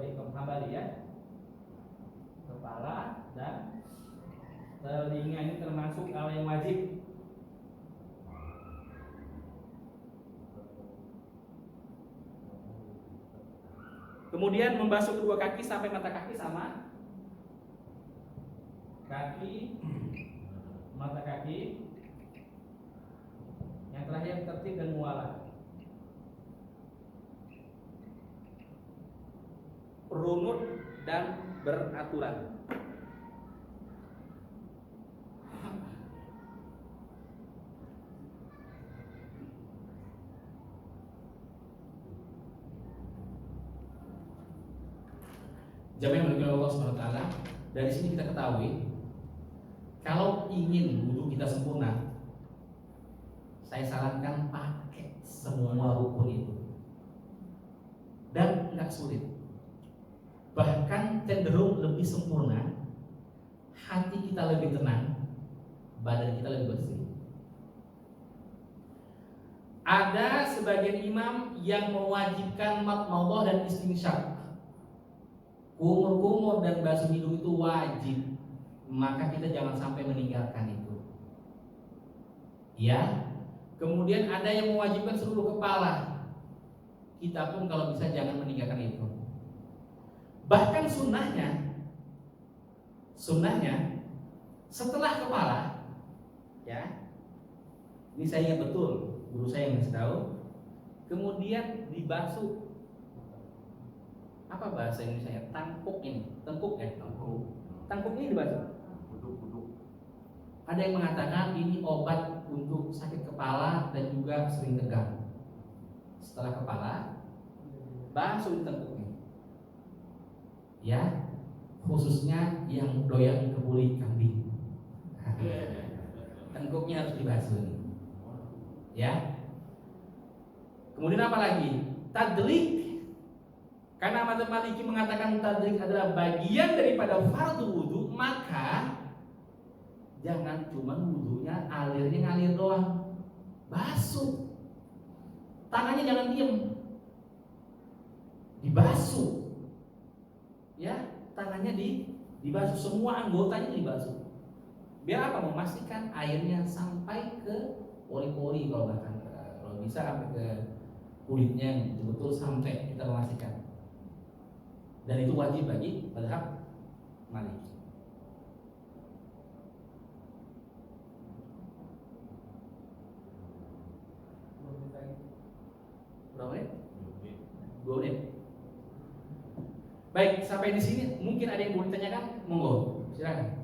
Imam Hambali ya. Kepala dan telinga ini termasuk hal yang wajib. Kemudian membasuh kedua kaki sampai mata kaki sama. Kaki, mata kaki. Yang terakhir tertib dan mualah. Runut dan beraturan. Jamaah yang dimuliakan Allah Subhanahu wa taala, dari sini kita ketahui kalau ingin wudu kita sempurna, saya sarankan pakai semua rukun itu. Dan enggak sulit. Bahkan cenderung lebih sempurna, hati kita lebih tenang, badan kita lebih bersih. Ada sebagian imam yang mewajibkan madmadah dan istinsyaq. Kumur-kumur dan basuh hidung itu wajib, maka kita jangan sampai meninggalkan itu. Ya. Kemudian ada yang mewajibkan seluruh kepala. Kita pun kalau bisa jangan meninggalkan itu. Bahkan sunnahnya setelah kepala, ya. Ini saya ingat betul, guru saya yang ngasih tahu. Kemudian dibasuh. Apa bahasa Indonesia? Tangkuk ini, tengkuk ya, tangkuk ini dibasuh. Ada yang mengatakan ini obat untuk sakit kepala dan juga sering tegang. Setelah kepala, basuh di tengkuknya. Ya, khususnya yang doyan kebuli kambing. Tengkuknya harus dibasuh. Ya. Kemudian apa lagi? Tadlik. Karena mazhab Maliki mengatakan tadlik adalah bagian daripada fardu wudu, maka jangan cuma wudunya alirnya ngalir doang. Basuh. Tangannya jangan diem. Dibasuh. Ya, tangannya dibasuh, semua anggotanya dibasuh. Biar apa? Memastikan airnya sampai ke pori-pori, kalau bisa sampai ke kulitnya, betul-betul sampai kita memastikan. Dan itu wajib bagi mazhab Maliki. Berapa menit? 2 menit. Baik, sampai di sini mungkin ada yang mau ditanyakan, monggo, silakan.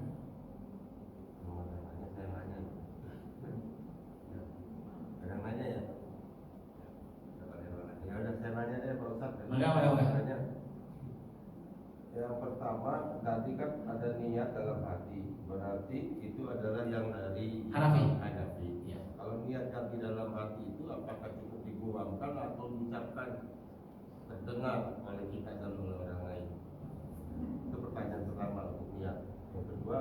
Yang pertama, tadi kan ada niat dalam hati, berarti itu adalah yang dari Hanafi. Ya. Kalau niat yang di dalam hati itu apakah cukup dibuangkan atau diucapkan terdengar oleh kita dan oleh orang lain? Itu pertanyaan pertama untuk niat. Yang kedua,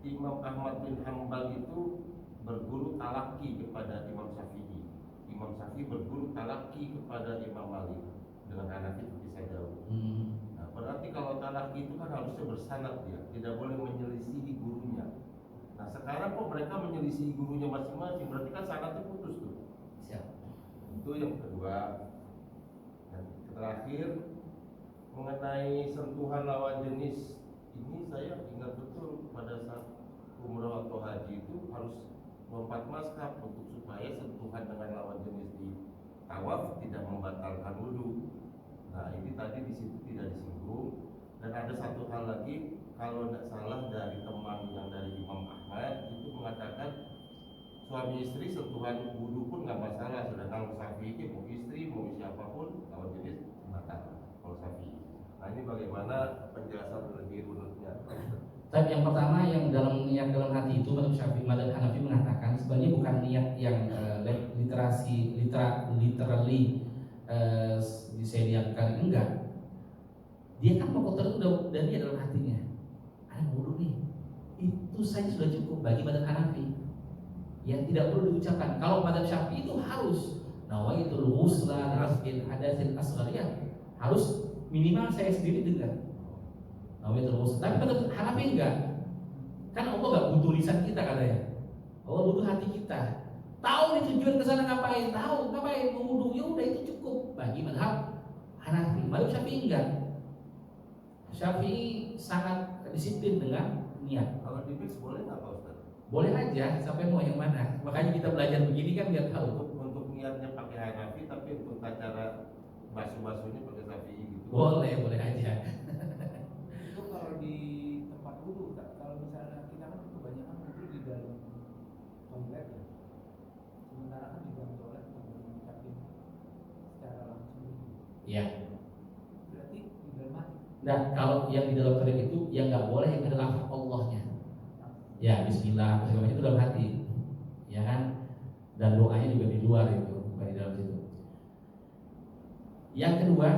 Imam Ahmad bin Hanbal itu berguru talaki kepada Imam Syafi'i. Imam Syafi'i berguru talaki kepada Imam Malik. Dengan Hanafi seperti saya jauh. Nah, berarti kalau talaki itu kan harusnya bersanad dia, tidak boleh menyelisihi gurunya. Nah sekarang kok mereka menyelisihi gurunya masing-masing, berarti kan sanadnya putus tuh. Siap. Itu yang kedua. Dan terakhir mengenai sentuhan lawan jenis, ini saya ingat betul pada saat umrah atau haji itu harus lompat mazhab untuk supaya sentuhan dengan lawan jenis di tawaf tidak membatalkan wudu. Nah ini tadi di situ tidak disinggung. Dan ada satu hal lagi, kalau tidak salah dari teman yang dari Imam Ahmad itu mengatakan suami istri sentuhan wudu pun nggak masalah. Sedangkan Syafi'i mau istri mau siapapun lawan jenis batal kalau Syafi'i. Nah ini bagaimana penjelasan lebih runutnya? Tapi yang pertama yang dalam hati itu mazhab Syafi'i, mazhab Hanafi mengatakan sebenarnya bukan niat yang literally disediakan, enggak. Dia kan mau kotor itu udah dia dalam hatinya. Ada wudu nih. Itu saja sudah cukup bagi mazhab Hanafi. Ya tidak perlu diucapkan. Kalau mazhab Syafi'i itu harus nawaitul ghusla raf'il hadatsil asghar, ya harus minimal saya sendiri dengar nawaitul ghusla. Tapi menurut Hanafi enggak, kan Allah enggak butuh lisan kita katanya, Allah butuh hati kita. Tahu nih tujuan ke sana ngapain, tahu ngapain mau wudu, ya udah itu cukup bagi mazhab Hanafi. Mazhab Syafi'i enggak. Syafi'i sangat disiplin dengan niat. Kalau di mix boleh nggak Pak Ustaz? Boleh aja, sampai mau yang mana. Makanya kita belajar begini kan biar tahu. Untuk niatnya pakai Hanafi, tapi untuk cara basuh-basuhnya pakai Syafi'i gitu. Boleh aja. Itu kalau di tempat wudhu, kalau misalnya kita kan kebanyakan wudhu di dalam toilet ya, sementara kan di dalam toilet nggak boleh ngucapin secara langsung. Iya. Berarti di dalam hati. Nah, kalau yang di dalam toilet itu yang nggak boleh yang adalah Allahnya. Ya, Bismillah, segala macam itu dalam hati, ya kan? Dan doanya juga di luar itu, bukan di dalam situ. Yang kedua,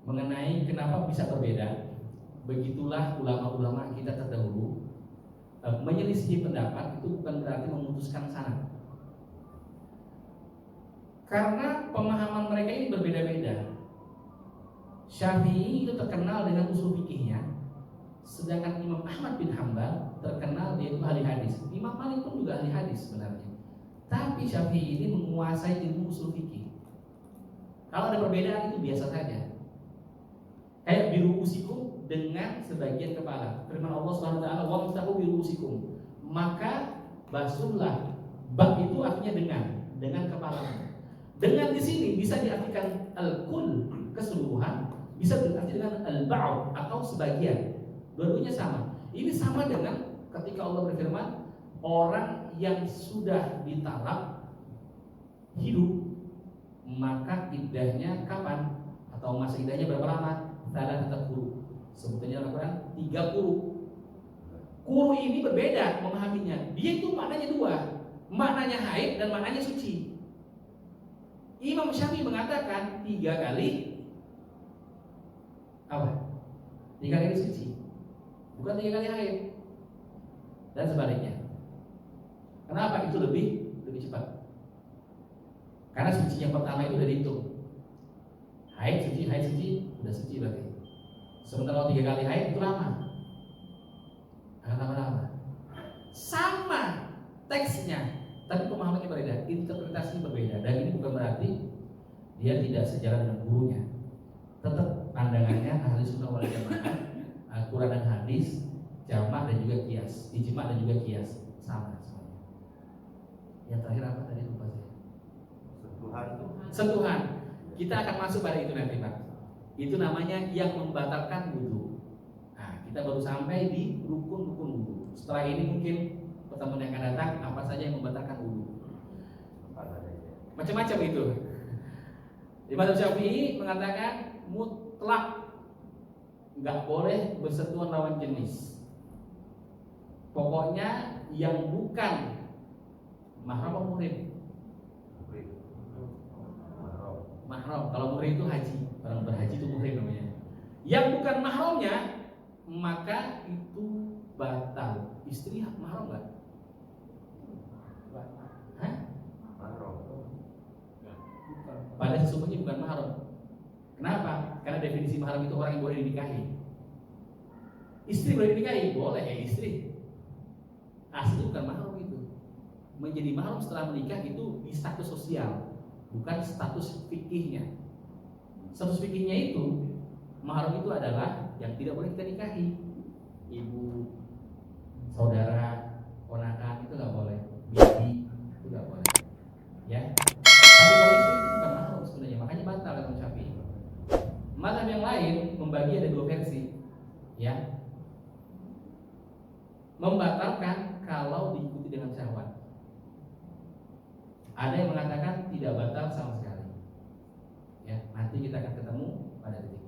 mengenai kenapa bisa berbeda, begitulah ulama-ulama kita terdahulu menyelisih pendapat itu bukan berarti memutuskan sana. Karena pemahaman mereka ini berbeda-beda. Syafi'i itu terkenal dengan usul fikihnya, sedangkan Imam Ahmad bin Hambal terkenal dia itu ahli hadis. Imam Malik pun juga ahli hadis sebenarnya. Tapi Syafi'i ini menguasai ilmu usul fikih. Kalau ada perbedaan itu biasa saja. Kayak biruusikum dengan sebagian kepala. Firman Allah Subhanahu wa taala, "Wa mustahu biruusikum." Maka basuhlah. Bab itu artinya dengan kepala. Dengan di sini bisa diartikan al-kull keseluruhan, bisa diartikan dengan al-ba'd atau sebagian. Dua-duanya sama. Ini sama dengan ketika Allah berfirman, orang yang sudah ditalak hidup, maka iddahnya kapan? Atau masa iddahnya berapa lama? Salah tetap kuru. Sebetulnya Al-Quran 3 kuru. Kuru ini berbeda memahaminya. Dia itu maknanya dua, maknanya haid dan maknanya suci. Imam Syafi'i mengatakan 3 kali apa? 3 kali suci, bukan 3 kali haid. Dan sebaliknya. Kenapa itu lebih cepat? Karena suci yang pertama itu udah dihitung. Haid suci, udah suci berarti. Sementara 3 kali haid itu lama. Akan lama-lama. Sama teksnya, tapi pemahamannya berbeda, interpretasinya berbeda. Dan ini bukan berarti dia tidak sejalan dengan gurunya. Tetap pandangannya ahli sunnah wal jamaah, Al-Quran dan hadis, jamak dan juga kias, ijma dan juga kias, sama semuanya. Yang terakhir apa tadi lupa saya? Sentuhan. Kita akan masuk pada itu nanti Pak. Itu namanya yang membatalkan wudu. Nah, kita baru sampai di rukun-rukun wudu. Setelah ini mungkin pertemuan yang akan datang apa saja yang membatalkan wudu. Macam-macam itu. Imam Syafi'i mengatakan mutlak nggak boleh bersentuhan lawan jenis. Pokoknya yang bukan mahram atau muhrim. Mahram. Kalau muhrim itu haji, orang berhaji itu muhrim namanya. Yang bukan mahramnya maka itu batal. Istri mahram nggak? Hah? Mahram. Pada sesungguhnya bukan mahram. Kenapa? Karena definisi mahram itu orang yang boleh dinikahi. Istri boleh dinikahi? Boleh ya istri. Asli bukan mahram itu. Menjadi mahram setelah menikah itu di status sosial, bukan status fikihnya. Status fikihnya itu mahram itu adalah yang tidak boleh kita nikahi. Ibu, saudara, ponakan itu nggak boleh. Bibi itu nggak boleh. Ya. Tapi kalau istri itu bukan mahram sebenarnya, makanya batal kata Syafi'i. Mazhab yang lain membagi ada 2 versi, ya. Membatalkan kalau diikuti dengan syahwat. Ada yang mengatakan tidak batal sama sekali. Ya, nanti kita akan ketemu pada titik